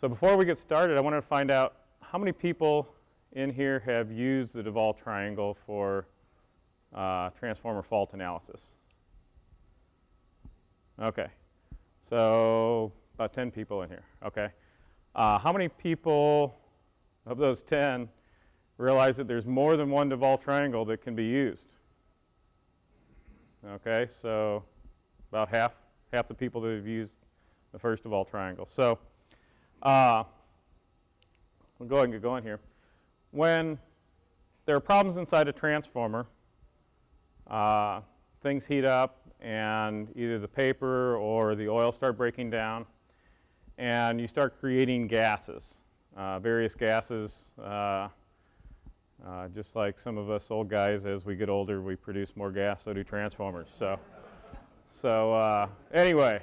So before we get started, I wanted to find out how many people in here have used the DeVol triangle for transformer fault analysis. Okay, so about 10 people in here. Okay, how many people of those 10 realize that there's more than one DeVol triangle that can be used? Okay, so about half the people that have used the first DeVol triangle. So we'll go ahead and get going here. When there are problems inside a transformer, things heat up and either the paper or the oil start breaking down, and you start creating gases, various gases. Just like some of us old guys, as we get older, we produce more gas, so do transformers. So anyway,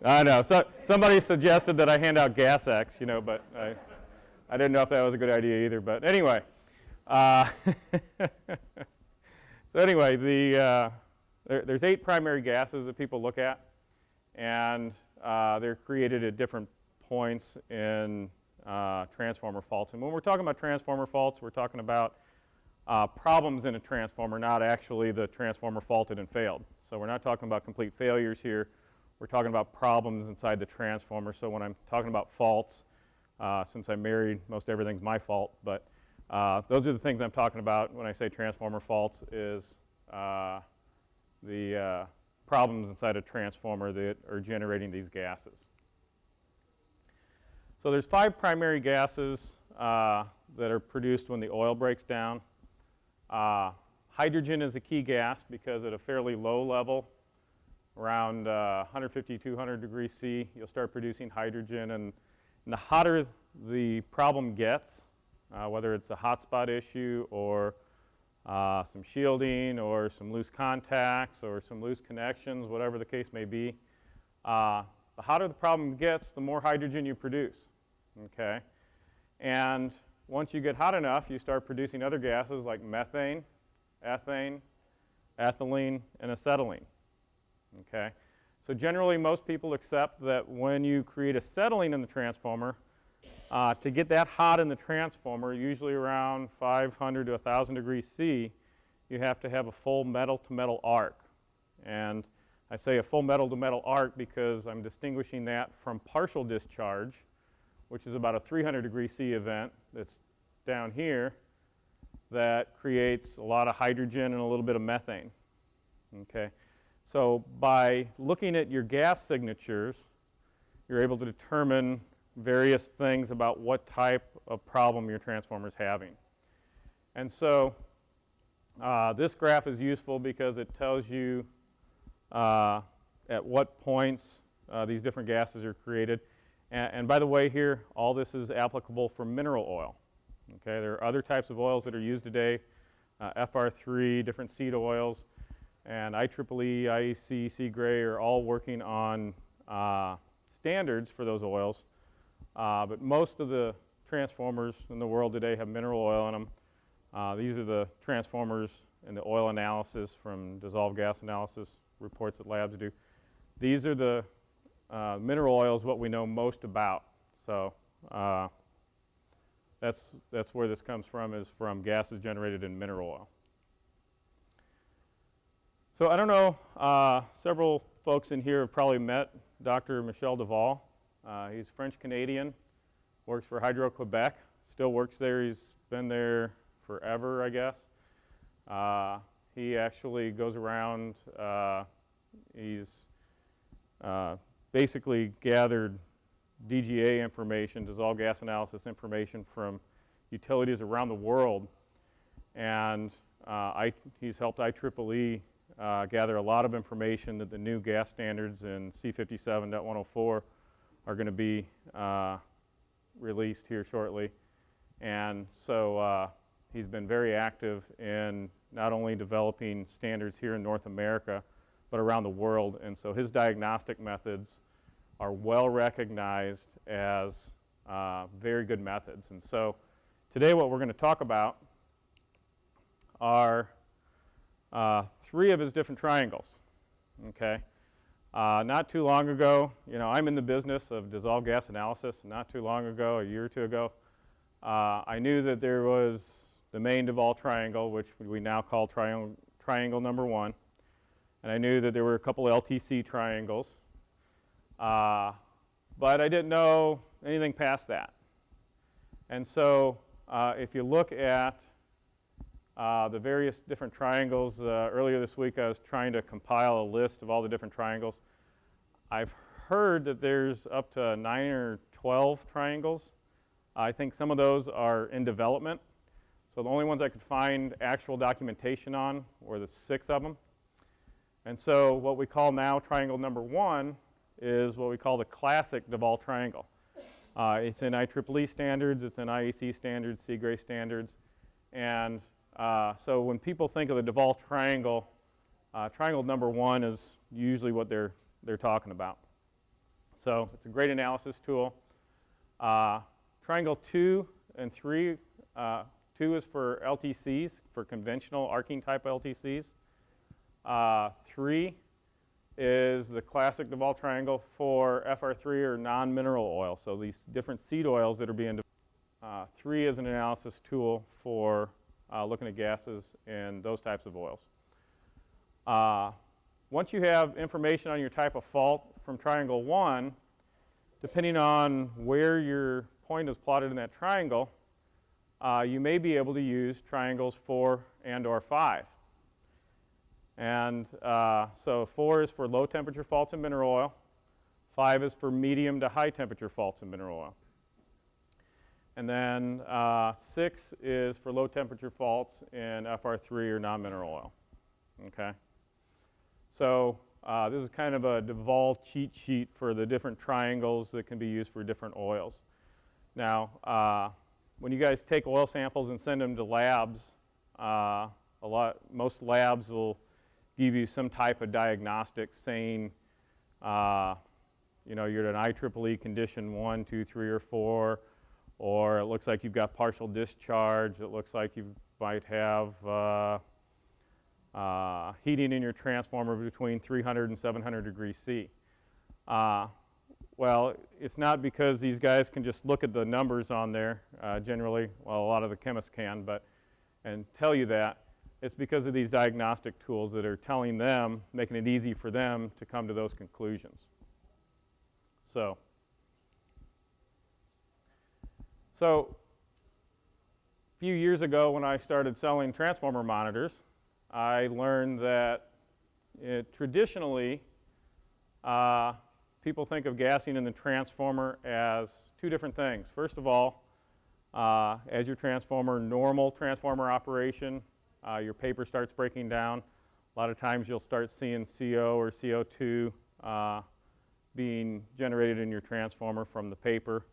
I know. So somebody suggested that I hand out Gas X, you know, but I didn't know if that was a good idea either. But anyway, so anyway, there's 8 primary gases that people look at, and they're created at different points in transformer faults. And when we're talking about transformer faults, we're talking about problems in a transformer, not actually the transformer faulted and failed. So we're not talking about complete failures here. We're talking about problems inside the transformer. So when I'm talking about faults, since I'm married, most everything's my fault. But those are the things I'm talking about when I say transformer faults, is the problems inside a transformer that are generating these gases. So there's 5 primary gases that are produced when the oil breaks down. Hydrogen is a key gas because at a fairly low level, around 150, 200 degrees C, you'll start producing hydrogen. And the hotter the problem gets, whether it's a hotspot issue or some shielding or some loose contacts or some loose connections, whatever the case may be, the hotter the problem gets, the more hydrogen you produce. Okay, and once you get hot enough, you start producing other gases like methane, ethane, ethylene, and acetylene. Okay, so generally most people accept that when you create acetylene in the transformer, to get that hot in the transformer, usually around 500 to 1,000 degrees C, you have to have a full metal-to-metal arc. And I say a full metal-to-metal arc because I'm distinguishing that from partial discharge, which is about a 300 degree C event that's down here that creates a lot of hydrogen and a little bit of methane. Okay, so by looking at your gas signatures, you're able to determine various things about what type of problem your transformer is having. And so this graph is useful because it tells you at what points these different gases are created. And by the way, here, all this is applicable for mineral oil. Okay, there are other types of oils that are used today, FR3, different seed oils, and IEEE, IEC, C-Gray are all working on standards for those oils. But most of the transformers in the world today have mineral oil in them. These are the transformers and the oil analysis from dissolved gas analysis reports that labs do. These are the mineral oil is what we know most about. So that's where this comes from, is from gases generated in mineral oil. So I don't know, several folks in here have probably met Dr. Michel DeVol. He's French-Canadian, works for Hydro-Quebec, still works there. He's been there forever, I guess. He actually goes around, he's basically gathered DGA information, dissolved gas analysis information from utilities around the world, and he's helped IEEE gather a lot of information that the new gas standards in C57.104 are going to be released here shortly. And so he's been very active in not only developing standards here in North America, but around the world. And so his diagnostic methods are well recognized as very good methods. And so today what we're going to talk about are 3 of his different triangles. Okay, Not too long ago, you know, I'm in the business of dissolved gas analysis. Not too long ago, a year or two ago, I knew that there was the main Duval triangle, which we now call triangle number 1. And I knew that there were a couple LTC triangles. But I didn't know anything past that. And so if you look at the various different triangles, earlier this week I was trying to compile a list of all the different triangles. I've heard that there's up to 9 or 12 triangles. I think some of those are in development. So the only ones I could find actual documentation on were the 6 of them. And so what we call now triangle number 1 is what we call the classic Duval triangle. It's in IEEE standards, it's in IEC standards, Seagrace standards. And so when people think of the Duval triangle, triangle number 1 is usually what they're talking about. So it's a great analysis tool. Triangle 2 and 3, 2 is for LTCs, for conventional arcing type LTCs. 3 is the classic Duval triangle for FR3 or non-mineral oil. So these different seed oils that are being developed. 3 is an analysis tool for looking at gases and those types of oils. Once you have information on your type of fault from triangle 1, depending on where your point is plotted in that triangle, you may be able to use triangles 4 and or 5. And so 4 is for low temperature faults in mineral oil. 5 is for medium to high temperature faults in mineral oil. And then 6 is for low temperature faults in FR3 or non-mineral oil. Okay? So this is kind of a Duval cheat sheet for the different triangles that can be used for different oils. Now, when you guys take oil samples and send them to labs, most labs will give you some type of diagnostic saying, you know, you're at an IEEE condition 1, 2, 3, or 4, or it looks like you've got partial discharge. It looks like you might have heating in your transformer between 300 and 700 degrees C. Well, it's not because these guys can just look at the numbers on there, generally. Well, a lot of the chemists can, and tell you that. It's because of these diagnostic tools that are telling them, making it easy for them to come to those conclusions. So a few years ago when I started selling transformer monitors, I learned that traditionally people think of gassing in the transformer as 2 different things. First of all, as your transformer, normal transformer operation, your paper starts breaking down. A lot of times you'll start seeing CO or CO2 being generated in your transformer from the paper,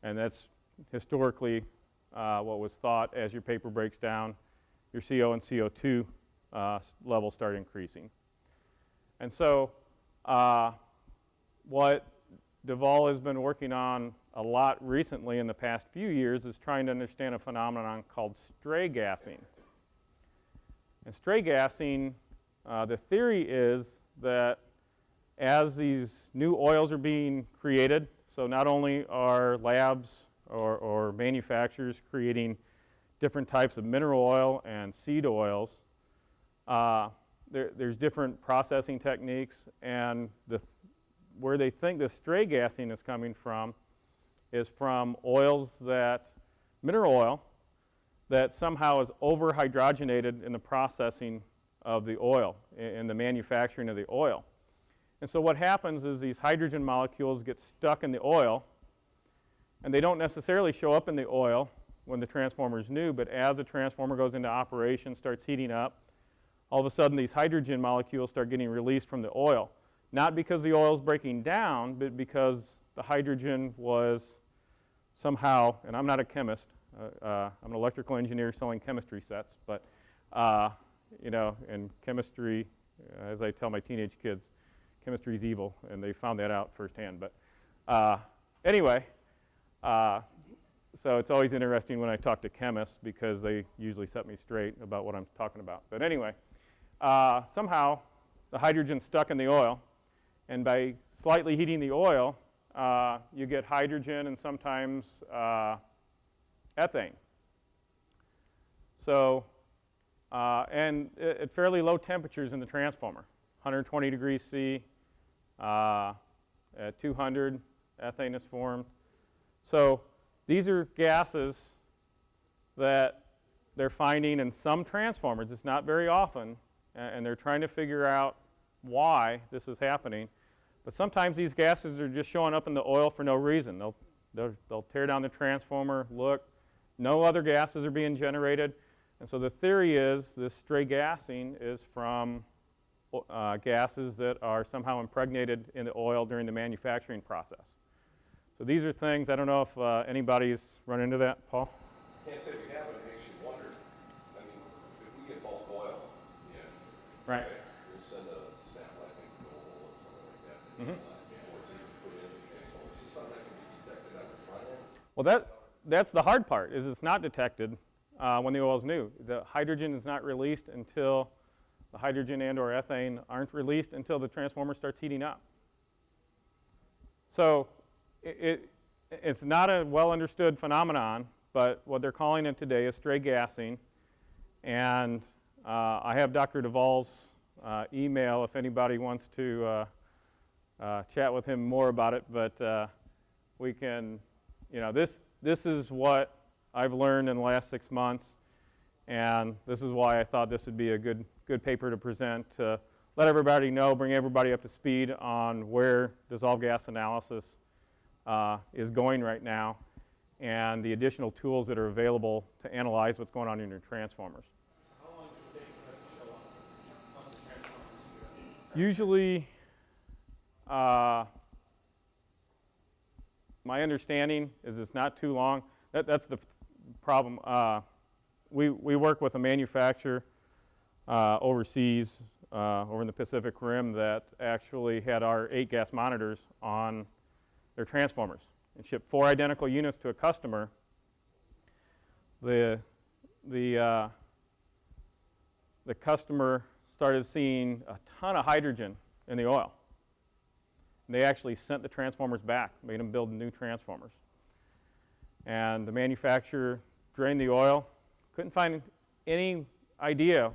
and that's historically what was thought. As your paper breaks down, your CO and CO2 levels start increasing. And so what Duval has been working on a lot recently in the past few years is trying to understand a phenomenon called stray gassing. And stray gassing, the theory is that as these new oils are being created, so not only are labs or manufacturers creating different types of mineral oil and seed oils, there's different processing techniques, and where they think the stray gassing is coming from is from mineral oil, that somehow is over-hydrogenated in the processing of the oil, in the manufacturing of the oil. And so what happens is these hydrogen molecules get stuck in the oil, and they don't necessarily show up in the oil when the transformer is new, but as the transformer goes into operation, starts heating up, all of a sudden these hydrogen molecules start getting released from the oil. Not because the oil is breaking down, but because the hydrogen was somehow, and I'm not a chemist, I'm an electrical engineer selling chemistry sets, but you know, and chemistry, as I tell my teenage kids, chemistry is evil, and they found that out firsthand. But anyway, so it's always interesting when I talk to chemists because they usually set me straight about what I'm talking about. But anyway, somehow the hydrogen's stuck in the oil, And by slightly heating the oil, you get hydrogen and sometimes ethane. So, and at fairly low temperatures in the transformer, 120 degrees C, at 200, ethane is formed. So these are gases that they're finding in some transformers. It's not very often, and they're trying to figure out why this is happening. But sometimes these gases are just showing up in the oil for no reason. They'll tear down the transformer, look, no other gases are being generated. And so the theory is this stray gassing is from gases that are somehow impregnated in the oil during the manufacturing process. So these are things, I don't know if anybody's run into that, Paul? Can't say we have, but it makes you wonder. I mean, if we get bulk oil, right. We'll send a sample, I think, to Gold or something like that. Mm-hmm. Before it's even put in the transformer. It's just something that can be detected at the front end. Well, that's the hard part, is it's not detected when the oil is new. The hydrogen is not released until the hydrogen and or ethane aren't released until the transformer starts heating up. So it's not a well understood phenomenon, but what they're calling it today is stray gassing. And I have Dr. Duvall's email if anybody wants to chat with him more about it, but we can, this is what I've learned in the last 6 months, and this is why I thought this would be a good paper to present to let everybody know, bring everybody up to speed on where dissolved gas analysis is going right now and the additional tools that are available to analyze what's going on in your transformers. How long does it take for that to show up once the transformers are Usually, my understanding is it's not too long. That's the problem. We work with a manufacturer overseas, over in the Pacific Rim, that actually had our 8 gas monitors on their transformers and shipped 4 identical units to a customer. The customer started seeing a ton of hydrogen in the oil. And they actually sent the transformers back, made them build new transformers. And the manufacturer drained the oil, couldn't find any idea,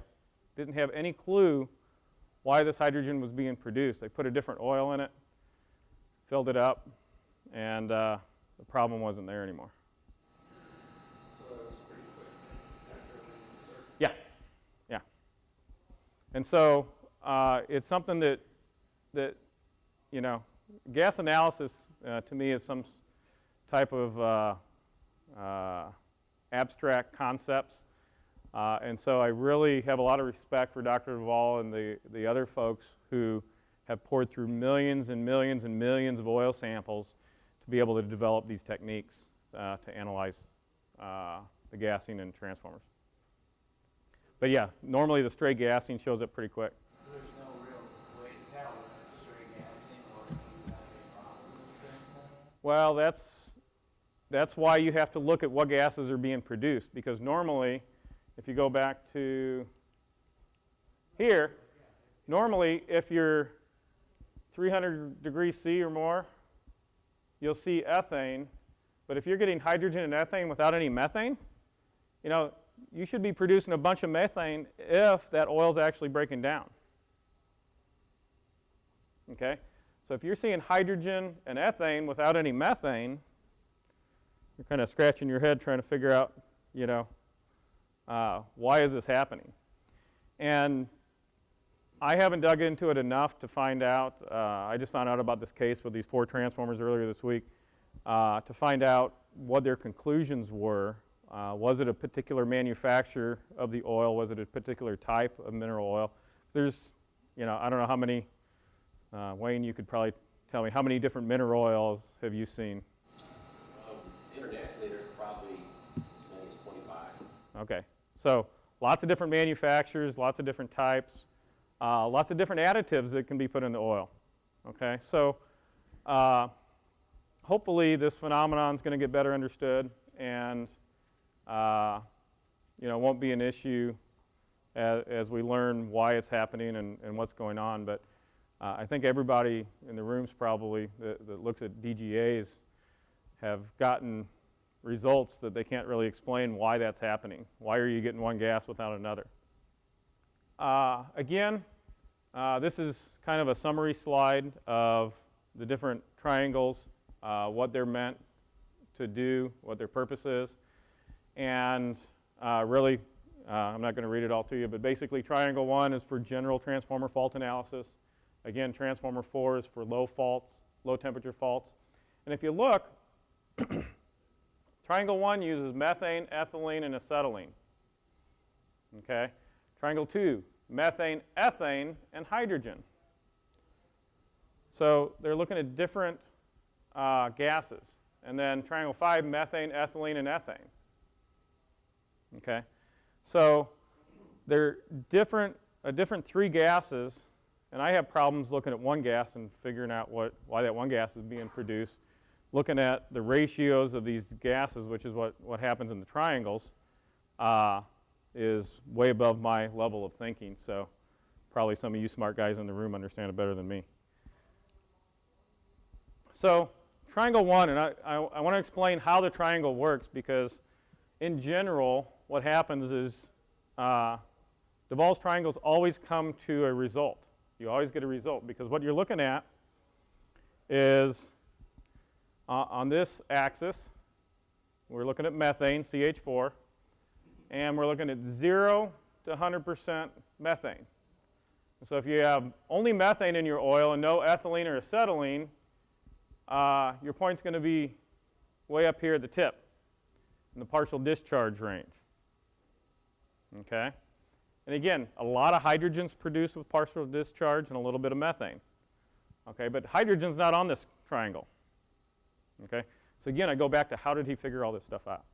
didn't have any clue why this hydrogen was being produced. They put a different oil in it, filled it up, and the problem wasn't there anymore. So that was pretty quick after the surgery. Yeah, yeah. And so it's something that gas analysis to me is some type of abstract concepts. And so I really have a lot of respect for Dr. Duvall and the other folks who have poured through millions and millions and millions of oil samples to be able to develop these techniques to analyze the gassing in transformers. But yeah, normally the stray gassing shows up pretty quick. There's no real way to tell when it's stray gassing or if you have a problem with it. Well, that's why you have to look at what gases are being produced, because normally, if you go back to here, normally if you're 300 degrees C or more, you'll see ethane. But if you're getting hydrogen and ethane without any methane, you should be producing a bunch of methane if that oil's actually breaking down. Okay? So if you're seeing hydrogen and ethane without any methane, you're kind of scratching your head trying to figure out, why is this happening? And I haven't dug into it enough to find out. I just found out about this case with these 4 transformers earlier this week to find out what their conclusions were. Was it a particular manufacturer of the oil? Was it a particular type of mineral oil? There's, I don't know how many, Wayne, you could probably tell me, how many different mineral oils have you seen? Internationally, there's probably as many as 25. Okay, so lots of different manufacturers, lots of different types, lots of different additives that can be put in the oil. Okay, so hopefully this phenomenon is going to get better understood and won't be an issue as we learn why it's happening and what's going on. But I think everybody in the rooms probably that looks at DGAs have gotten results that they can't really explain why that's happening. Why are you getting one gas without another? Again, this is kind of a summary slide of the different triangles, what they're meant to do, what their purpose is. And really, I'm not going to read it all to you, but basically triangle 1 is for general transformer fault analysis. Again, transformer 4 is for low faults, low temperature faults. And if you look, triangle 1 uses methane, ethylene, and acetylene. Okay? Triangle 2, methane, ethane, and hydrogen. So they're looking at different gases. And then triangle 5, methane, ethylene, and ethane. Okay? So they're different 3 gases, and I have problems looking at one gas and figuring out why that one gas is being produced. Looking at the ratios of these gases, which is what happens in the triangles, is way above my level of thinking. So probably some of you smart guys in the room understand it better than me. So triangle 1, and I want to explain how the triangle works, because in general, what happens is Duvall's triangles always come to a result. You always get a result, because what you're looking at is on this axis, we're looking at methane, CH4, and we're looking at 0 to 100% methane. So if you have only methane in your oil and no ethylene or acetylene, your point's going to be way up here at the tip in the partial discharge range. Okay? And again, a lot of hydrogen's produced with partial discharge and a little bit of methane. Okay, but hydrogen's not on this triangle. Okay? So again, I go back to how did he figure all this stuff out?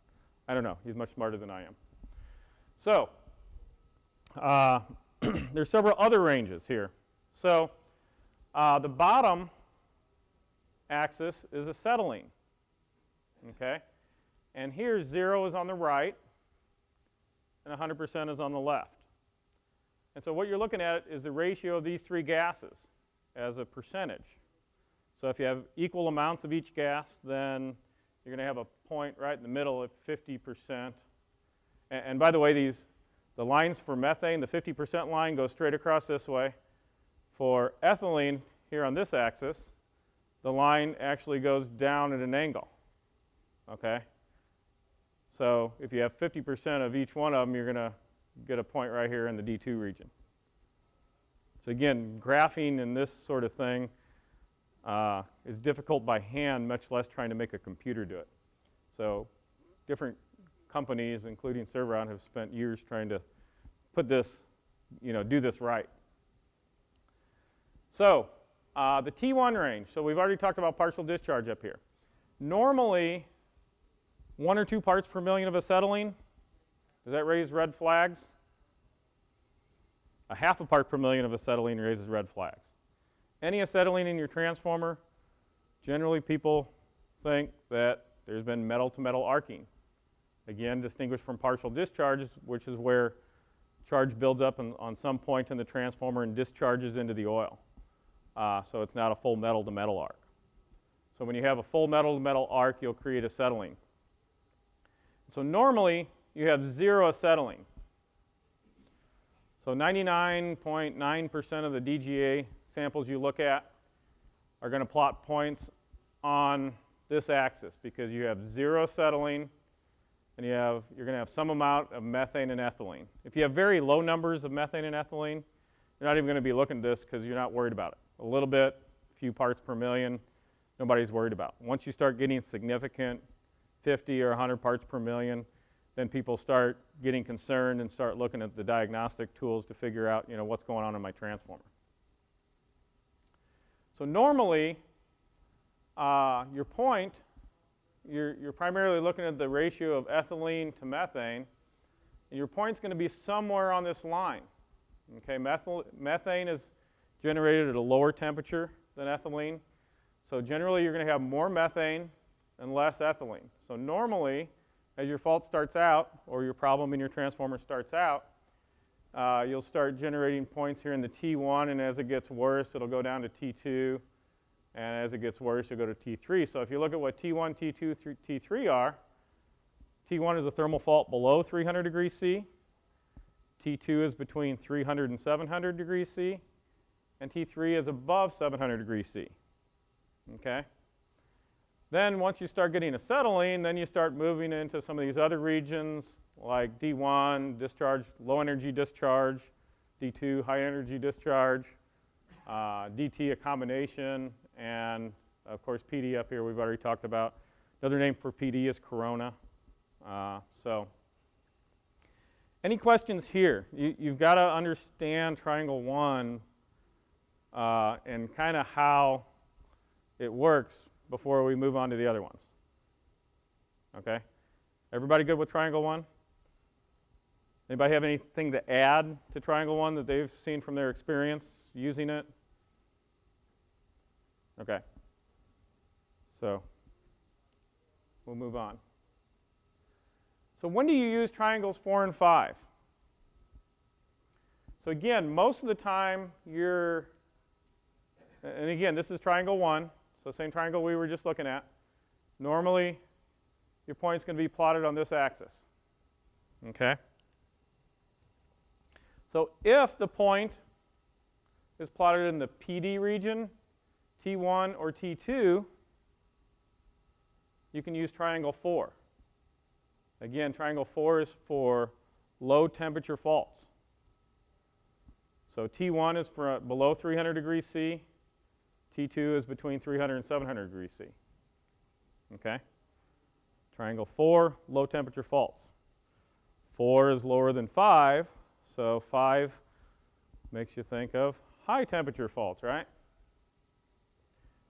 I don't know. He's much smarter than I am. So there's several other ranges here. So the bottom axis is acetylene. Okay? And here 0 is on the right and 100% is on the left. And so what you're looking at is the ratio of these 3 gases as a percentage. So if you have equal amounts of each gas, then you're going to have a point right in the middle at 50%. And by the way, the lines for methane, the 50% line goes straight across this way. For ethylene, here on this axis, the line actually goes down at an angle. Okay? So if you have 50% of each one of them, you're going to get a point right here in the D2 region. So again, graphing and this sort of thing is difficult by hand, much less trying to make a computer do it. So different companies, including Serveron, have spent years trying to put this, do this right. So the T1 range. So we've already talked about partial discharge up here. Normally, 1 or 2 parts per million of acetylene. Does that raise red flags? A half a part per million of acetylene raises red flags. Any acetylene in your transformer, generally people think that there's been metal-to-metal arcing. Again, distinguished from partial discharge, which is where charge builds up on some point in the transformer and discharges into the oil. So it's not a full metal-to-metal arc. So when you have a full metal-to-metal arc, you'll create acetylene. So normally, you have 0 acetylene. So 99.9% of the DGA samples you look at are going to plot points on this axis, because you have 0 acetylene and you're going to have some amount of methane and ethylene. If you have very low numbers of methane and ethylene, you're not even going to be looking at this because you're not worried about it. A little bit, a few parts per million, nobody's worried about. Once you start getting significant 50 or 100 parts per million, then people start getting concerned and start looking at the diagnostic tools to figure out, what's going on in my transformer. So normally, your point, you're primarily looking at the ratio of ethylene to methane, and your point's going to be somewhere on this line. Okay, methane is generated at a lower temperature than ethylene, so generally you're going to have more methane and less ethylene. So normally, as your fault starts out, or your problem in your transformer starts out, you'll start generating points here in the T1, and as it gets worse, it'll go down to T2, and as it gets worse, you'll go to T3. So if you look at what T1, T2, T3 are, T1 is a thermal fault below 300 degrees C, T2 is between 300 and 700 degrees C, and T3 is above 700 degrees C. Okay? Then once you start getting acetylene, then you start moving into some of these other regions like D1, discharge, low energy discharge, D2, high energy discharge, DT, a combination, and of course PD up here we've already talked about. Another name for PD is corona. So any questions here? You've got to understand triangle 1 and kind of how it works before we move on to the other ones. Okay? Everybody good with triangle 1? Anybody have anything to add to triangle 1 that they've seen from their experience using it? Okay. So we'll move on. So when do you use triangles 4 and 5? So again, most of the time you're, and again, this is triangle 1, so same triangle we were just looking at. Normally, your point's going to be plotted on this axis. Okay? So if the point is plotted in the PD region, T1 or T2, you can use triangle 4. Again, triangle 4 is for low temperature faults. So T1 is for below 300 degrees C. T2 is between 300 and 700 degrees C. Okay? Triangle 4, low temperature faults. 4 is lower than 5, so 5 makes you think of high temperature faults, right?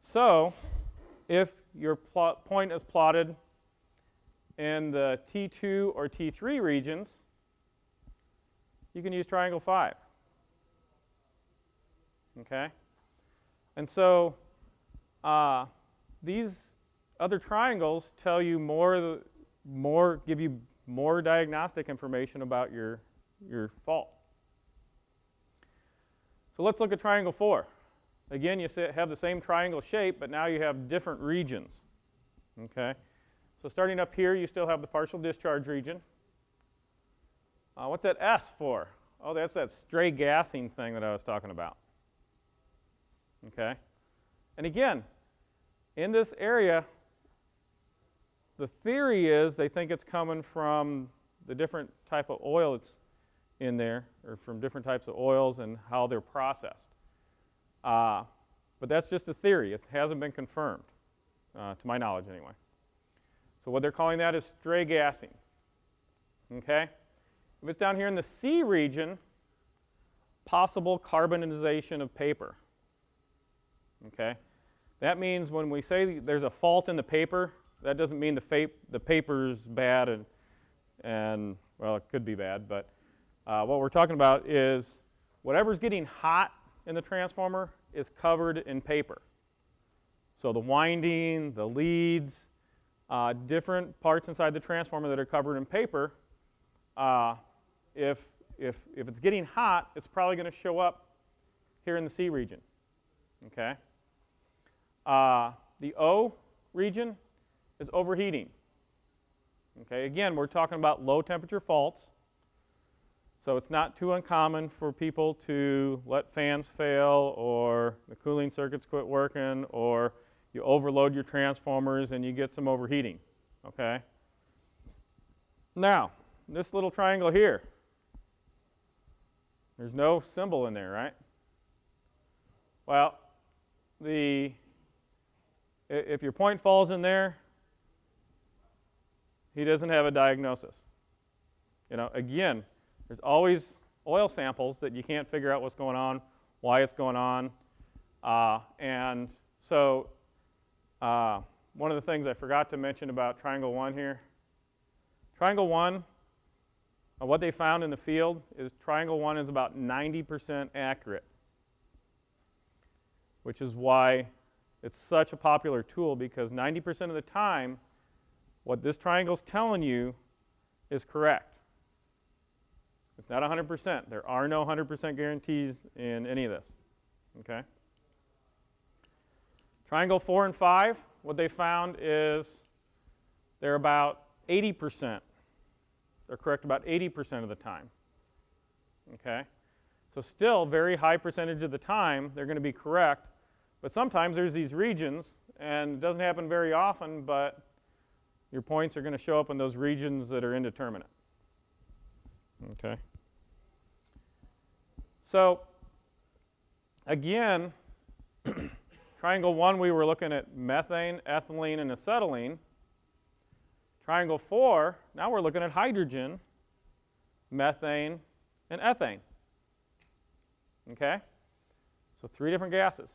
So if your point is plotted in the T2 or T3 regions, you can use triangle 5. Okay? And so these other triangles tell you give you more diagnostic information about your fault. So let's look at triangle 4. Again, you have the same triangle shape, but now you have different regions. Okay? So starting up here, you still have the partial discharge region. What's that S for? Oh, that's that stray gassing thing that I was talking about. Okay? And again, in this area, the theory is they think it's coming from the different type of oil that's in there, or from different types of oils and how they're processed. But that's just a theory. It hasn't been confirmed, to my knowledge anyway. So what they're calling that is stray gassing. Okay? If it's down here in the C region, possible carbonization of paper. Okay? That means when we say there's a fault in the paper, that doesn't mean the paper's bad and well, it could be bad, but what we're talking about is whatever's getting hot in the transformer is covered in paper. So the winding, the leads, different parts inside the transformer that are covered in paper, if it's getting hot, it's probably going to show up here in the C region. Okay? The O region is overheating. Okay? Again, we're talking about low temperature faults. So it's not too uncommon for people to let fans fail, or the cooling circuits quit working, or you overload your transformers and you get some overheating. Okay? Now, this little triangle here, there's no symbol in there, right? Well, if your point falls in there, he doesn't have a diagnosis. You know, again, there's always oil samples that you can't figure out what's going on, why it's going on. And so one of the things I forgot to mention about triangle 1 here, triangle 1, what they found in the field is triangle 1 is about 90% accurate, which is why it's such a popular tool, because 90% of the time, what this triangle's telling you is correct. It's not 100%. There are no 100% guarantees in any of this. Okay? Triangle 4 and 5, what they found is they're about 80%. They're correct about 80% of the time. Okay? So still, very high percentage of the time, they're going to be correct. But sometimes there's these regions, and it doesn't happen very often, but your points are going to show up in those regions that are indeterminate. Okay? So, again, triangle 1, we were looking at methane, ethylene, and acetylene. Triangle 4, now we're looking at hydrogen, methane, and ethane. Okay? So 3 different gases.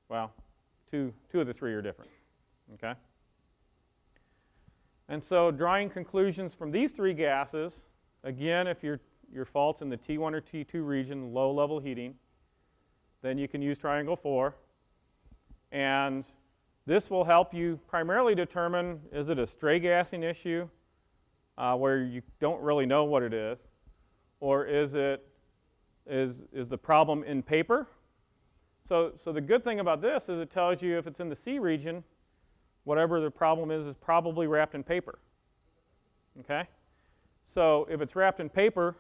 Well, two of the 3 are different. Okay? And so drawing conclusions from these 3 gases, again, if your fault's in the T1 or T2 region, low-level heating, then you can use triangle 4. And this will help you primarily determine, is it a stray gassing issue where you don't really know what it is, or is the problem in paper? So the good thing about this is it tells you if it's in the C region, whatever the problem is probably wrapped in paper. Okay? So if it's wrapped in paper,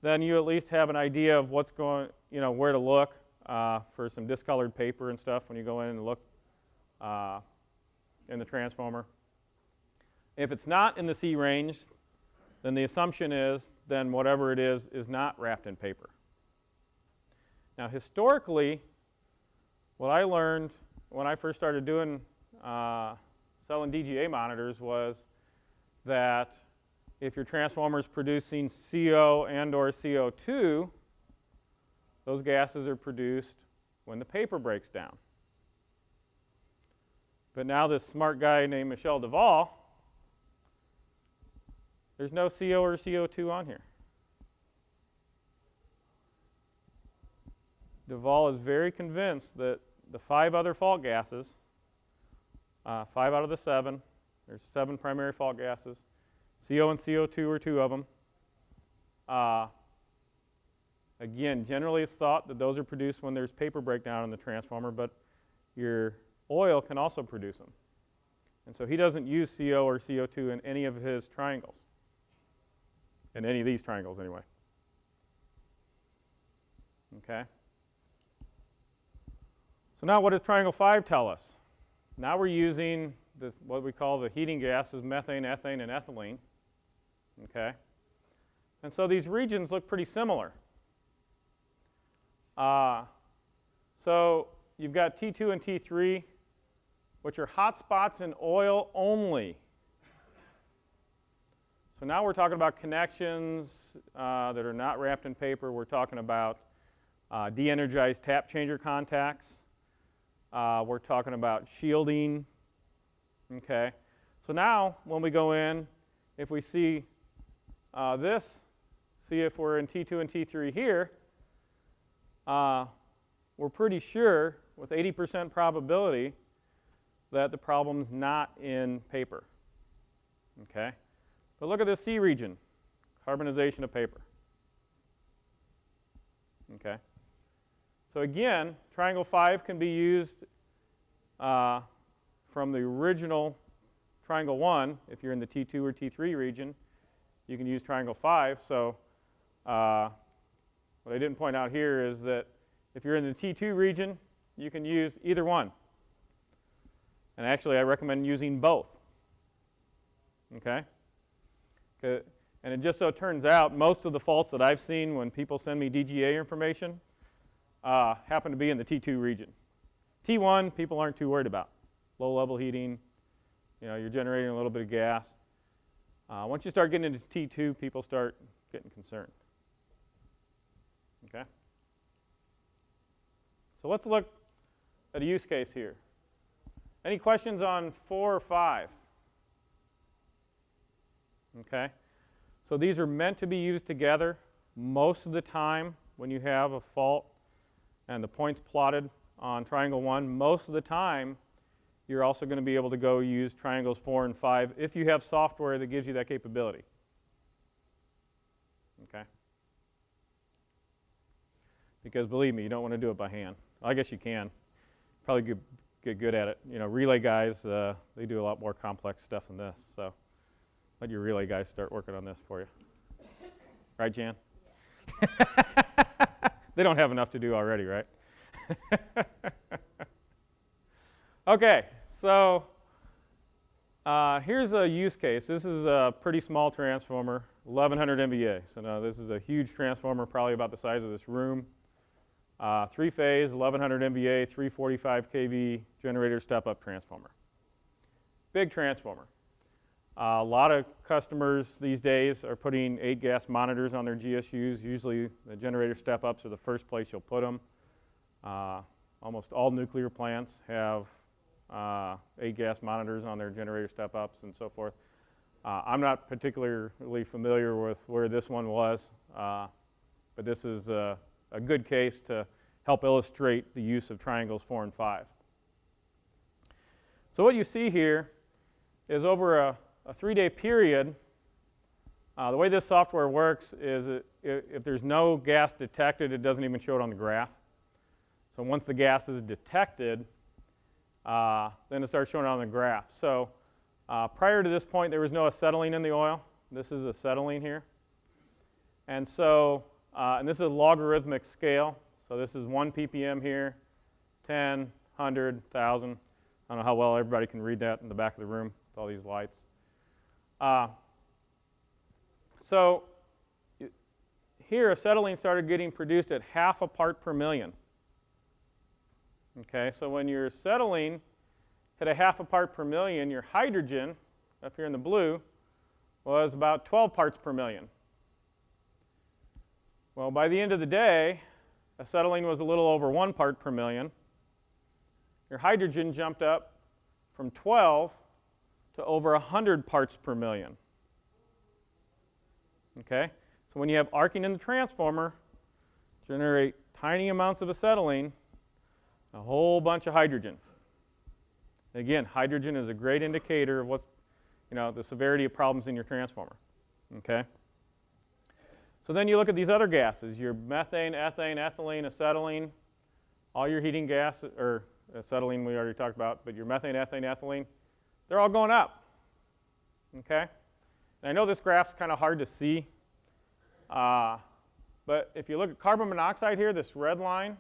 then you at least have an idea of what's going, where to look for some discolored paper and stuff when you go in and look in the transformer. If it's not in the C range, then the assumption is then whatever it is not wrapped in paper. Now historically, what I learned when I first started doing selling DGA monitors was that if your transformer is producing CO and or CO2, those gases are produced when the paper breaks down. But now this smart guy named Michel Duval, there's no CO or CO2 on here. Duval is very convinced that the 5 other fault gases, 5 out of the 7, there's 7 primary fault gases, CO and CO2 are 2 of them. Again, generally it's thought that those are produced when there's paper breakdown in the transformer, but your oil can also produce them. And so he doesn't use CO or CO2 in any of his triangles, in any of these triangles anyway. Okay? So now what does triangle 5 tell us? Now we're using what we call the heating gases, methane, ethane, and ethylene. Okay? And so these regions look pretty similar. So you've got T2 and T3, which are hot spots in oil only. So now we're talking about connections that are not wrapped in paper. We're talking about de-energized tap changer contacts. We're talking about shielding. Okay. So now when we go in, if we see this, see if we're in T2 and T3 here, we're pretty sure with 80% probability that the problem's not in paper. Okay? But look at this C region, carbonization of paper. Okay? So again, triangle 5 can be used from the original triangle 1. If you're in the T2 or T3 region, you can use triangle 5. So what I didn't point out here is that if you're in the T2 region, you can use either one. And actually, I recommend using both. Okay? And it just so turns out, most of the faults that I've seen when people send me DGA information happen to be in the T2 region. T1, people aren't too worried about. Low-level heating, you're generating a little bit of gas. Once you start getting into T2, people start getting concerned. Okay? So let's look at a use case here. Any questions on 4 or 5? Okay? So these are meant to be used together most of the time when you have a fault and the points plotted on triangle 1. Most of the time, you're also going to be able to go use triangles 4 and 5 if you have software that gives you that capability. Okay? because believe me, you don't want to do it by hand. I guess you can. Probably get good at it. You know, relay guys, they do a lot more complex stuff than this. So let your relay guys start working on this for you. Right, Jan? They don't have enough to do already, right? Okay, so here's a use case. This is a pretty small transformer, 1100 MVA. So now this is a huge transformer, probably about the size of this room. Three-phase, 1100 MVA, 345 kV generator step-up transformer. Big transformer. A lot of customers these days are putting 8-gas monitors on their GSUs. Usually the generator step-ups are the first place you'll put them. Almost all nuclear plants have 8-gas monitors on their generator step-ups and so forth. I'm not particularly familiar with where this one was, but this is a good case to help illustrate the use of triangles 4 and 5. So what you see here is over a 3-day period, the way this software works is if there's no gas detected, it doesn't even show it on the graph. So once the gas is detected, then it starts showing it on the graph. So prior to this point, there was no acetylene in the oil. This is acetylene here. And so, and this is a logarithmic scale. So this is 1 ppm here, 10, 100, 1,000. I don't know how well everybody can read that in the back of the room with all these lights. So here, acetylene started getting produced at half a part per million. Okay, so when your acetylene hit a half a part per million, your hydrogen, up here in the blue, was about 12 parts per million. Well, by the end of the day, acetylene was a little over 1 part per million. Your hydrogen jumped up from 12 to over 100 parts per million. Okay? So when you have arcing in the transformer, generate tiny amounts of acetylene, a whole bunch of hydrogen. Again, hydrogen is a great indicator of what's, the severity of problems in your transformer. Okay? So then you look at these other gases, your methane, ethane, ethylene, acetylene, all your heating gas, or acetylene we already talked about, but your methane, ethane, ethylene, they're all going up. Okay? And I know this graph's kind of hard to see, but if you look at carbon monoxide here, this red line,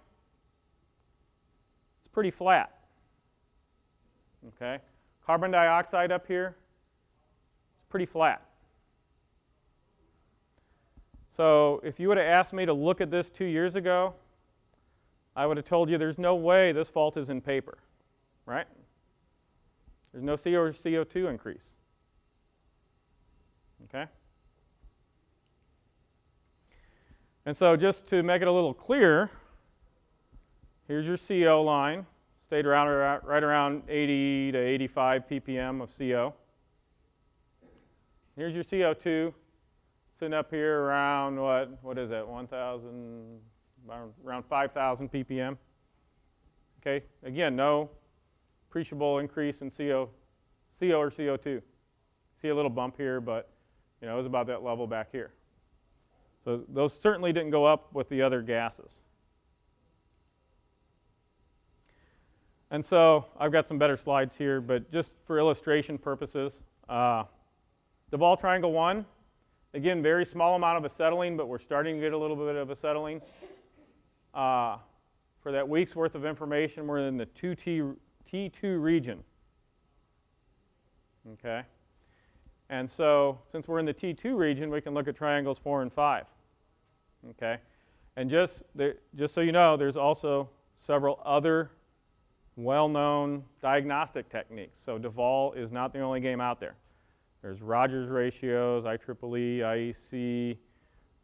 it's pretty flat. Okay? Carbon dioxide up here, it's pretty flat. So if you would have asked me to look at this 2 years ago, I would have told you there's no way this fault is in paper, right? There's no CO or CO2 increase. Okay? And so just to make it a little clearer, here's your CO line. Stayed around right around 80 to 85 ppm of CO. Here's your CO2 sitting up here around what is it, 1,000, around 5,000 ppm. Okay, again, no appreciable increase in CO or CO2. See a little bump here, but it was about that level back here. So those certainly didn't go up with the other gases. And so I've got some better slides here, but just for illustration purposes, Duvall Triangle 1, again, very small amount of acetylene, but we're starting to get a little bit of acetylene. For that week's worth of information, we're in the T2 region. Okay? And so since we're in the T2 region, we can look at triangles 4 and 5. Okay? And just so you know, there's also several other well-known diagnostic techniques. So Duvall is not the only game out there. There's Rogers ratios, IEEE,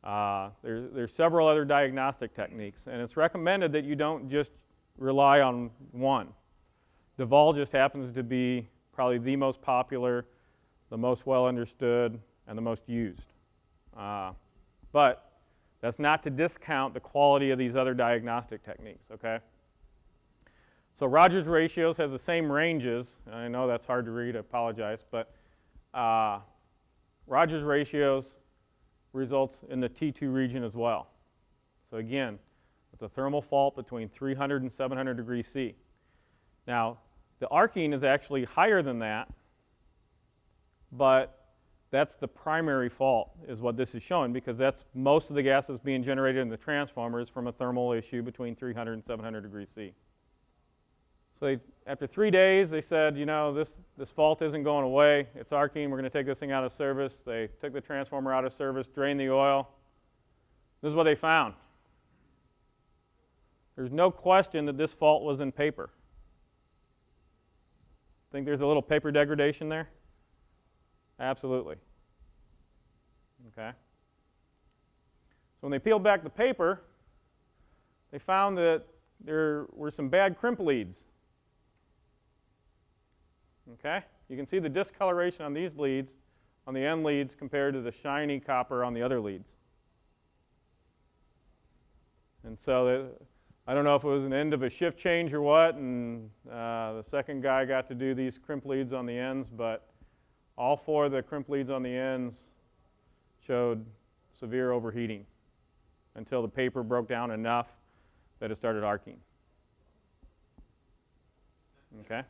IEC. There's several other diagnostic techniques, and it's recommended that you don't just rely on one. Duvall just happens to be probably the most popular, the most well understood, and the most used. But that's not to discount the quality of these other diagnostic techniques, okay? So Rogers ratios has the same ranges, and I know that's hard to read, I apologize, but Rogers ratios results in the T2 region as well. So again, It's a thermal fault between 300 and 700 degrees C. Now, the arcing is actually higher than that, but that's the primary fault, is what this is showing, because that's most of the gas that's being generated in the transformer is from a thermal issue between 300 and 700 degrees C. So after 3 days, they said, you know, this fault isn't going away. It's arcing. We're going to take this thing out of service. They took the transformer out of service, drained the oil. This is what they found. There's no question that this fault was in paper. Think there's a little paper degradation there? Absolutely. Okay. So when they peeled back the paper, they found that there were some bad crimp leads. Okay? You can see the discoloration on these leads, on the end leads, compared to the shiny copper on the other leads. And so I don't know if it was an end of a shift change or what, and the second guy got to do these crimp leads on the ends, but all 4 of the crimp leads on the ends showed severe overheating until the paper broke down enough that it started arcing. Okay?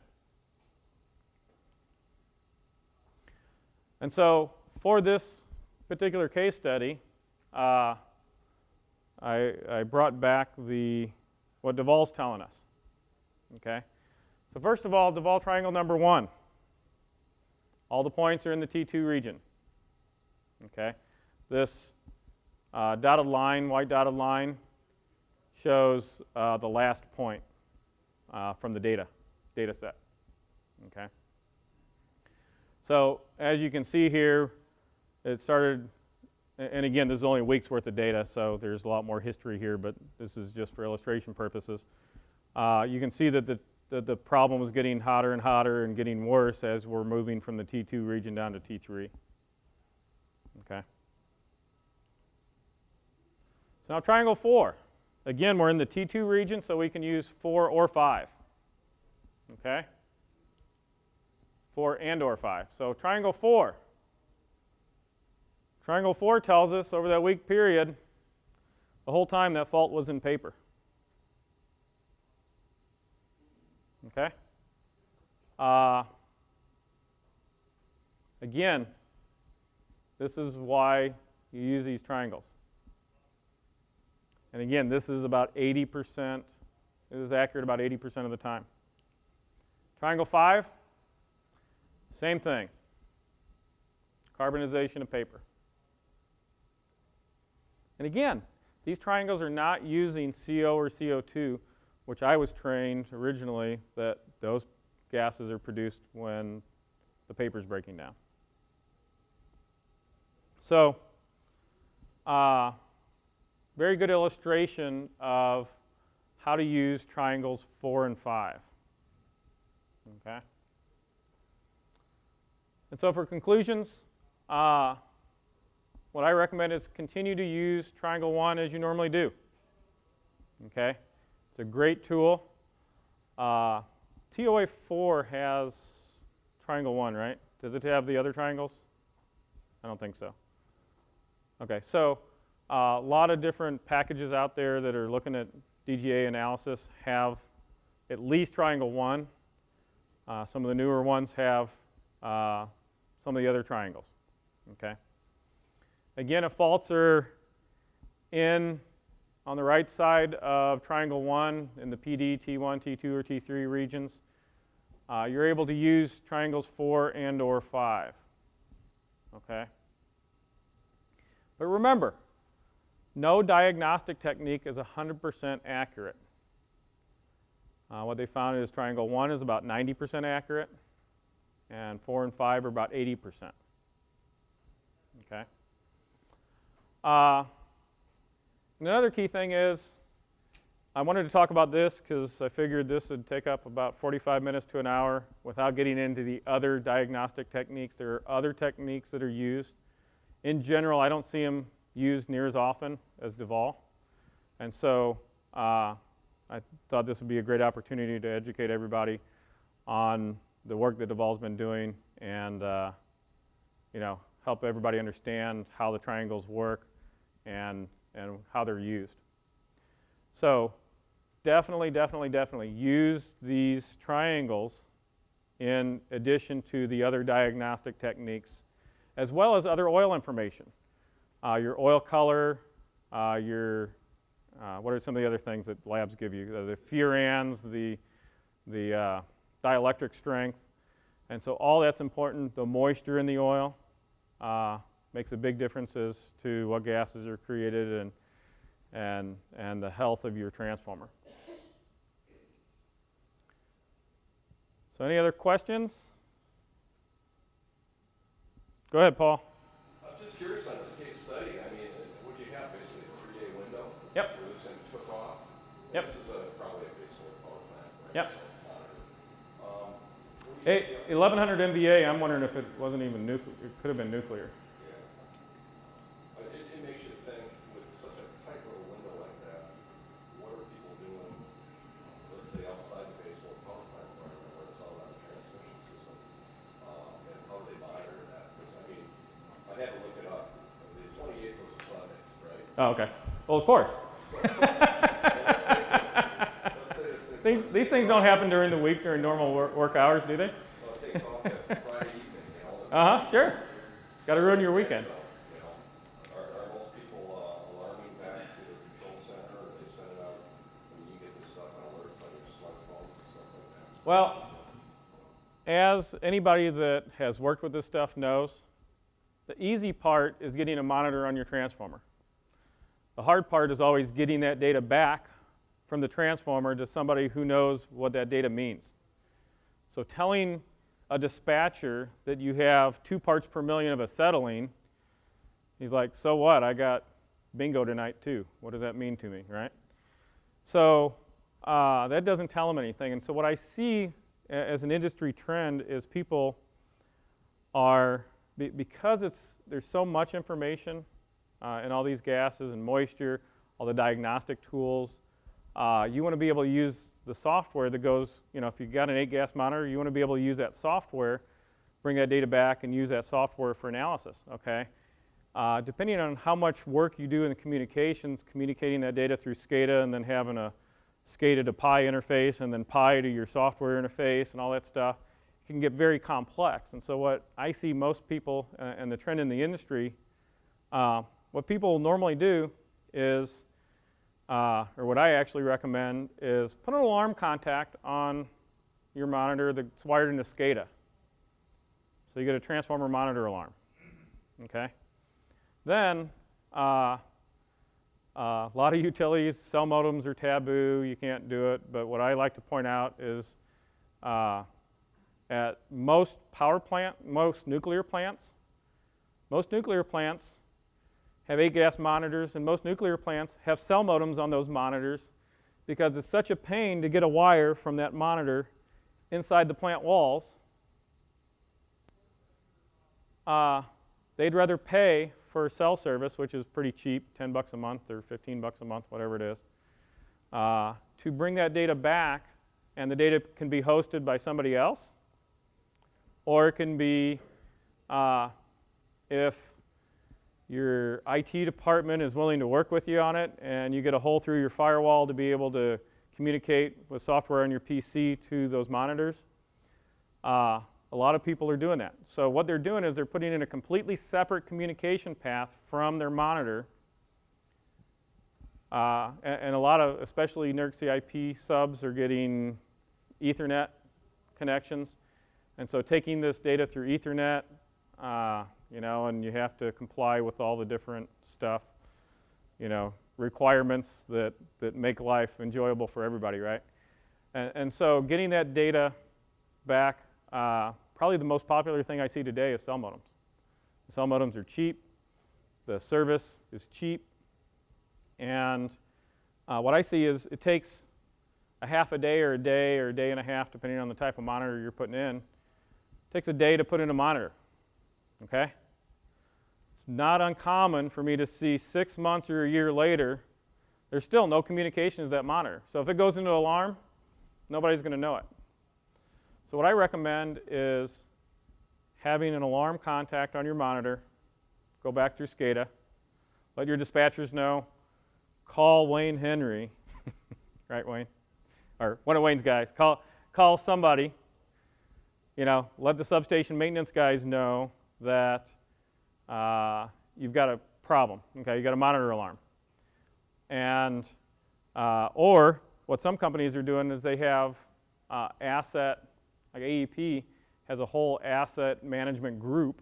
And so for this particular case study, I brought back what Duvall's telling us. Okay? So first of all, Duvall triangle number 1. All the points are in the T2 region. Okay? This dotted line, white dotted line, shows the last point from the data set. Okay? So as you can see here, it started, and again, this is only a week's worth of data, so there's a lot more history here, but this is just for illustration purposes. You can see that the problem was getting hotter and hotter and getting worse as we're moving from the T2 region down to T3. Okay. So now triangle 4. Again, we're in the T2 region, so we can use 4 or 5. Okay? 4 and or 5. So triangle 4. Triangle 4 tells us over that week period, the whole time that fault was in paper. Okay? Again, this is why you use these triangles. And again, this is about 80%, it is accurate about 80% of the time. Triangle 5, same thing. Carbonization of paper. And again, these triangles are not using CO or CO2, which I was trained originally that those gases are produced when the paper is breaking down. So, very good illustration of how to use triangles 4 and 5. Okay? And so for conclusions, what I recommend is continue to use triangle 1 as you normally do. Okay? It's a great tool. TOA 4 has triangle 1, right? Does it have the other triangles? I don't think so. Okay, so a lot of different packages out there that are looking at DGA analysis have at least triangle 1. Some of the newer ones have some of the other triangles. Okay. Again, if faults are on the right side of triangle 1 in the PD, T1, T2, or T3 regions, you're able to use triangles 4 and or 5. Okay. But remember, no diagnostic technique is 100% accurate. What they found is triangle 1 is about 90% accurate, and 4 and 5 are about 80%. Okay. Another key thing is, I wanted to talk about this because I figured this would take up about 45 minutes to an hour without getting into the other diagnostic techniques. There are other techniques that are used. In general, I don't see them used near as often as Duvall. And so I thought this would be a great opportunity to educate everybody on the work that Duvall's been doing and help everybody understand how the triangles work and how they're used. So definitely, definitely, definitely use these triangles in addition to the other diagnostic techniques, as well as other oil information. Your oil color, what are some of the other things that labs give you? The furans, the dielectric strength. And so all that's important. The moisture in the oil makes a big difference as to what gases are created and the health of your transformer. So any other questions? Go ahead, Paul. I'm just curious on this case study. I mean, would you have basically a 3-day window? Yep. Where this thing took off? Yep. This is probably a big solar power plant, right? Yep. So it's monitored. Hey, 1100 MVA, I'm wondering if it wasn't even nuclear. It could have been nuclear. Yeah. But it makes you think, with such a tight little window like that, what are people doing, let's say, outside the base load power plant environment, where it's all on the transmission system, and how do they monitor that? Because, I mean, I had to look it up. The 28th was a Sunday, right? Oh, okay. Well, of course. These things don't happen during the week, during normal work hours, do they? Well, it takes off that Friday evening, you know. Uh-huh, sure. Got to ruin your weekend. So, you know, are most people alarming back to the control center, or they send it out when you get this stuff on alerts on your smartphones and stuff like that? Well, as anybody that has worked with this stuff knows, the easy part is getting a monitor on your transformer. The hard part is always getting that data back from the transformer to somebody who knows what that data means. So telling a dispatcher that you have 2 parts per million of acetylene, he's like, so what? I got bingo tonight too. What does that mean to me, right? So that doesn't tell them anything. And so what I see as an industry trend is people are, because there's so much information in all these gases and moisture, all the diagnostic tools, you want to be able to use the software that goes, you know, if you've got an 8-gas monitor, you want to be able to use that software, bring that data back, and use that software for analysis, okay? Depending on how much work you do in the communications, communicating that data through SCADA and then having a SCADA to PI interface and then PI to your software interface and all that stuff, it can get very complex. And so what I see most people, and the trend in the industry, what people normally do is, or what I actually recommend is put an alarm contact on your monitor that's wired into SCADA. So you get a transformer monitor alarm, okay? Then, a lot of utilities, cell modems are taboo, you can't do it, but what I like to point out is at most nuclear plants have 8-gas monitors, and most nuclear plants have cell modems on those monitors because it's such a pain to get a wire from that monitor inside the plant walls. They'd rather pay for cell service, which is pretty cheap, 10 bucks a month or 15 bucks a month, whatever it is, to bring that data back, and the data can be hosted by somebody else, or it can be, if your IT department is willing to work with you on it and you get a hole through your firewall to be able to communicate with software on your PC to those monitors. A lot of people are doing that. So what they're doing is they're putting in a completely separate communication path from their monitor. And a lot of, especially NERC CIP subs, are getting Ethernet connections. And so taking this data through Ethernet, you know, and you have to comply with all the different stuff, you know, requirements that make life enjoyable for everybody, right? And so getting that data back, probably the most popular thing I see today is cell modems. The cell modems are cheap, the service is cheap, and what I see is it takes a half a day or a day and a half, depending on the type of monitor you're putting in. It takes a day to put in a monitor, okay? It's not uncommon for me to see 6 months or a year later, there's still no communication to that monitor. So if it goes into alarm, nobody's going to know it. So what I recommend is having an alarm contact on your monitor, go back through SCADA, let your dispatchers know, call Wayne Henry right, Wayne? Or one of Wayne's guys. Call somebody, you know, let the substation maintenance guys know that you've got a problem, okay? You've got a monitor alarm. And, or what some companies are doing is they have asset, like AEP has a whole asset management group.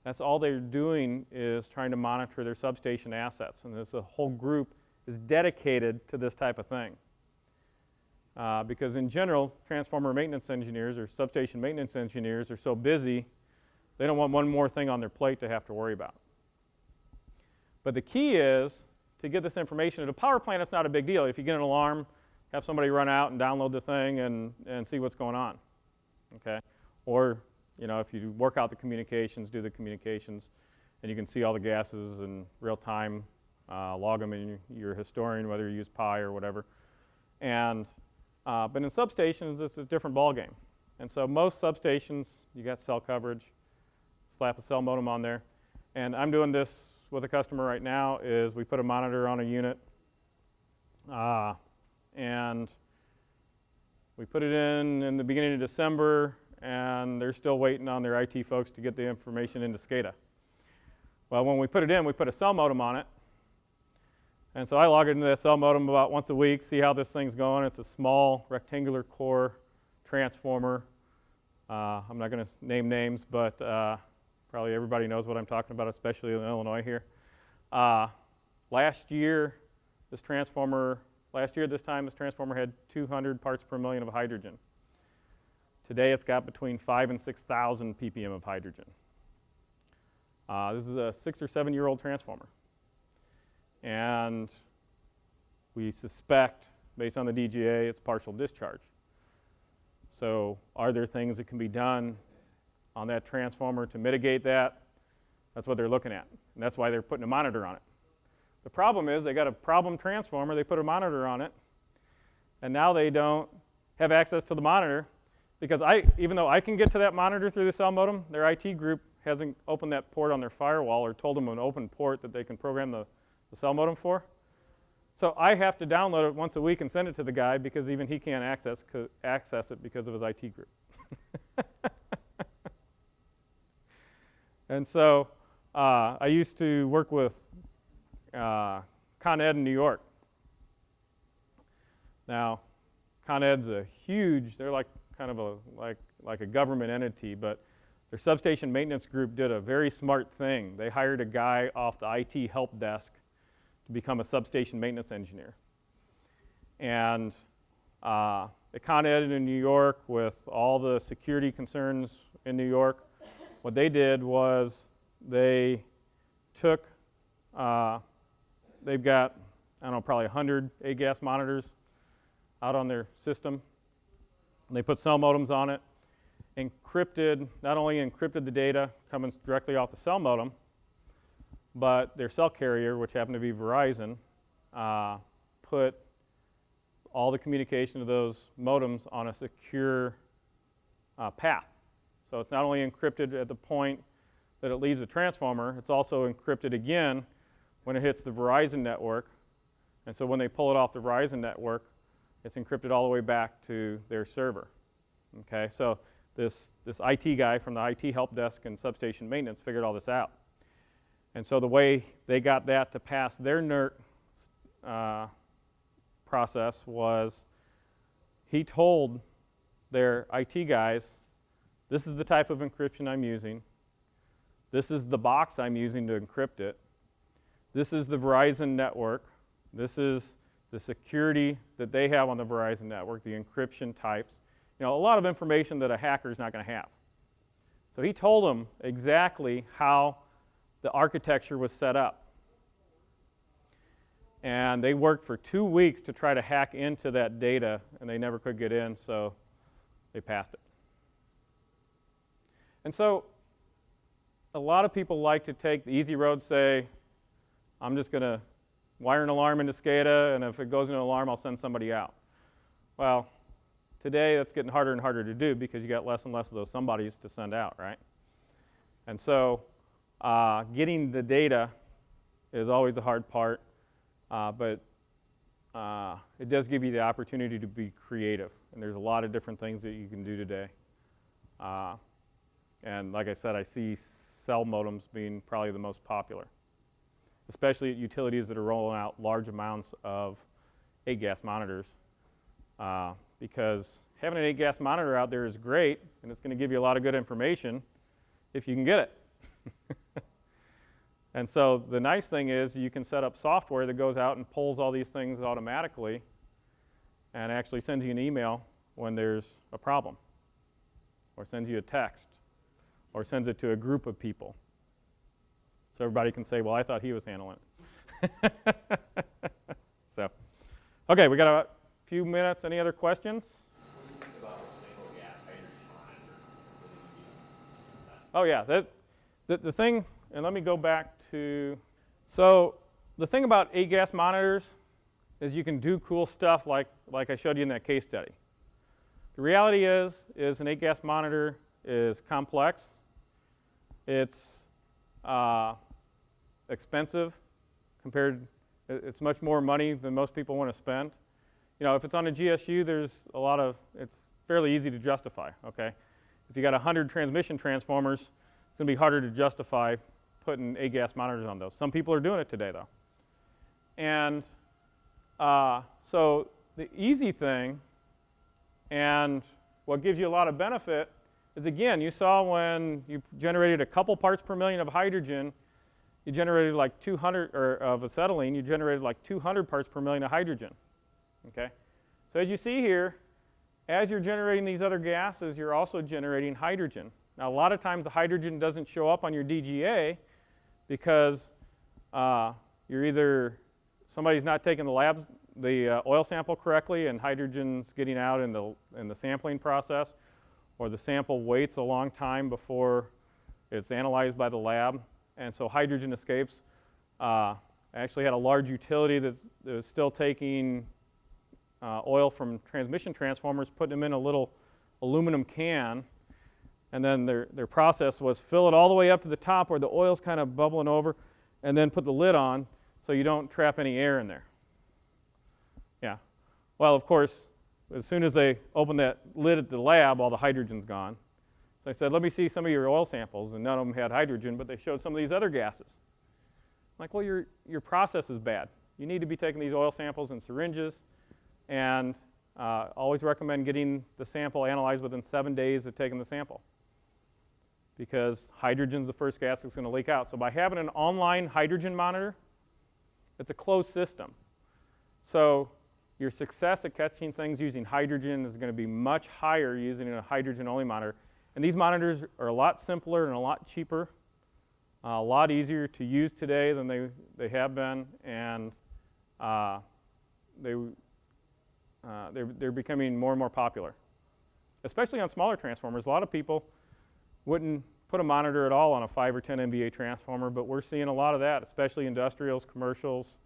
That's all they're doing is trying to monitor their substation assets. And this whole group is dedicated to this type of thing. Because in general, transformer maintenance engineers or substation maintenance engineers are so busy, they don't want one more thing on their plate to have to worry about. But the key is to get this information. At a power plant, it's not a big deal. If you get an alarm, have somebody run out and download the thing and see what's going on, okay? Or, you know, if you work out the communications, do the communications, and you can see all the gases in real time, log them in your historian, whether you use Pi or whatever. And, but in substations, it's a different ballgame. And so most substations, you got cell coverage, slap a cell modem on there. And I'm doing this with a customer right now, is we put a monitor on a unit, and we put it in the beginning of December, and they're still waiting on their IT folks to get the information into SCADA. Well, when we put it in, we put a cell modem on it. And so I log into that cell modem about once a week, see how this thing's going. It's a small rectangular core transformer. I'm not going to name names, but probably everybody knows what I'm talking about, especially in Illinois here. Last year, this transformer had 200 parts per million of hydrogen. Today, it's got between 5,000 and 6,000 ppm of hydrogen. This is a 6 or 7 year old transformer. And we suspect, based on the DGA, it's partial discharge. So are there things that can be done on that transformer to mitigate that? That's what they're looking at. And that's why they're putting a monitor on it. The problem is they got a problem transformer, they put a monitor on it, and now they don't have access to the monitor because even though I can get to that monitor through the cell modem, their IT group hasn't opened that port on their firewall or told them an open port that they can program the cell modem for. So I have to download it once a week and send it to the guy because even he can't access it because of his IT group. And so I used to work with Con Ed in New York. Now, Con Ed's a huge, they're like kind of like a government entity, but their substation maintenance group did a very smart thing. They hired a guy off the IT help desk to become a substation maintenance engineer. And at Con Ed in New York, with all the security concerns in New York, what they did was they took, they've got, I don't know, probably 100 AGAS monitors out on their system. And they put cell modems on it, encrypted, not only encrypted the data coming directly off the cell modem, but their cell carrier, which happened to be Verizon, put all the communication of those modems on a secure path. So it's not only encrypted at the point that it leaves the transformer, it's also encrypted again when it hits the Verizon network. And so when they pull it off the Verizon network, it's encrypted all the way back to their server. Okay, so this IT guy from the IT help desk and substation maintenance figured all this out. And so the way they got that to pass their NERT process was he told their IT guys, this is the type of encryption I'm using. This is the box I'm using to encrypt it. This is the Verizon network. This is the security that they have on the Verizon network, the encryption types. You know, a lot of information that a hacker is not going to have. So he told them exactly how the architecture was set up. And they worked for 2 weeks to try to hack into that data, and they never could get in, so they passed it. And so a lot of people like to take the easy road, say, I'm just going to wire an alarm into SCADA, and if it goes into an alarm, I'll send somebody out. Well, today that's getting harder and harder to do because you got less and less of those somebodies to send out, right? And so getting the data is always the hard part, but it does give you the opportunity to be creative. And there's a lot of different things that you can do today. And like I said, I see cell modems being probably the most popular, especially at utilities that are rolling out large amounts of AGAS monitors, because having an AGAS monitor out there is great, and it's going to give you a lot of good information if you can get it. And so the nice thing is you can set up software that goes out and pulls all these things automatically and actually sends you an email when there's a problem, or sends you a text, or sends it to a group of people. So everybody can say, well, I thought he was handling it. So, okay, we got a few minutes. Any other questions? What do you think about a single gas hydrogen monitor? Oh yeah, the thing, and let me go back to, so the thing about AGAS monitors is you can do cool stuff like I showed you in that case study. The reality is an AGAS monitor is complex. It's expensive compared, it's much more money than most people want to spend. You know, if it's on a GSU, there's a lot of, it's fairly easy to justify, okay? If you got 100 transmission transformers, it's going to be harder to justify putting AGAS monitors on those. Some people are doing it today, though. And so the easy thing, and what gives you a lot of benefit, is again, you saw when you generated a couple parts per million of hydrogen, you generated like 200, or of acetylene, you generated like 200 parts per million of hydrogen. Okay? So as you see here, as you're generating these other gases, you're also generating hydrogen. Now, a lot of times the hydrogen doesn't show up on your DGA because you're either, somebody's not taking the oil sample correctly and hydrogen's getting out in the sampling process, or the sample waits a long time before it's analyzed by the lab, and so hydrogen escapes. I actually had a large utility that was still taking oil from transmission transformers, putting them in a little aluminum can, and then their process was fill it all the way up to the top where the oil's kind of bubbling over, and then put the lid on so you don't trap any air in there. Yeah. Well, of course, as soon as they opened that lid at the lab, all the hydrogen's gone. So I said, let me see some of your oil samples, and none of them had hydrogen, but they showed some of these other gases. I'm like, well, your process is bad. You need to be taking these oil samples in syringes, and always recommend getting the sample analyzed within 7 days of taking the sample, because hydrogen's the first gas that's going to leak out. So by having an online hydrogen monitor, it's a closed system. So your success at catching things using hydrogen is going to be much higher using a hydrogen-only monitor. And these monitors are a lot simpler and a lot cheaper, a lot easier to use today than they have been, and they're becoming more and more popular, especially on smaller transformers. A lot of people wouldn't put a monitor at all on a 5 or 10 MVA transformer, but we're seeing a lot of that, especially industrials, commercials,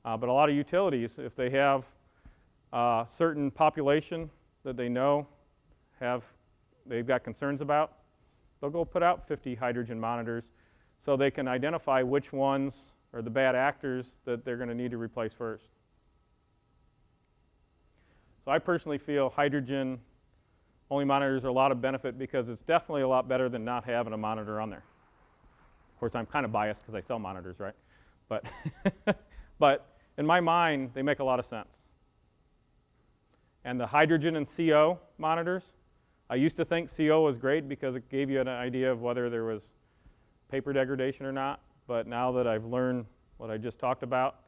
but a lot of utilities, if they have a certain population that they know they've got concerns about, they'll go put out 50 hydrogen monitors so they can identify which ones are the bad actors that they're going to need to replace first. So I personally feel hydrogen-only monitors are a lot of benefit because it's definitely a lot better than not having a monitor on there. Of course, I'm kind of biased because I sell monitors, right? But, but in my mind, they make a lot of sense. And the hydrogen and CO monitors, I used to think CO was great because it gave you an idea of whether there was paper degradation or not. But now that I've learned what I just talked about,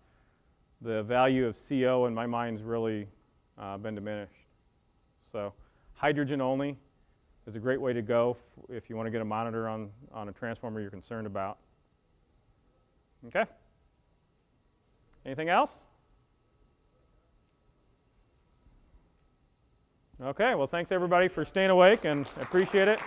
the value of CO in my mind's really been diminished. So hydrogen only is a great way to go if you want to get a monitor on a transformer you're concerned about. Okay? Anything else? Okay, well, thanks everybody for staying awake, and I appreciate it.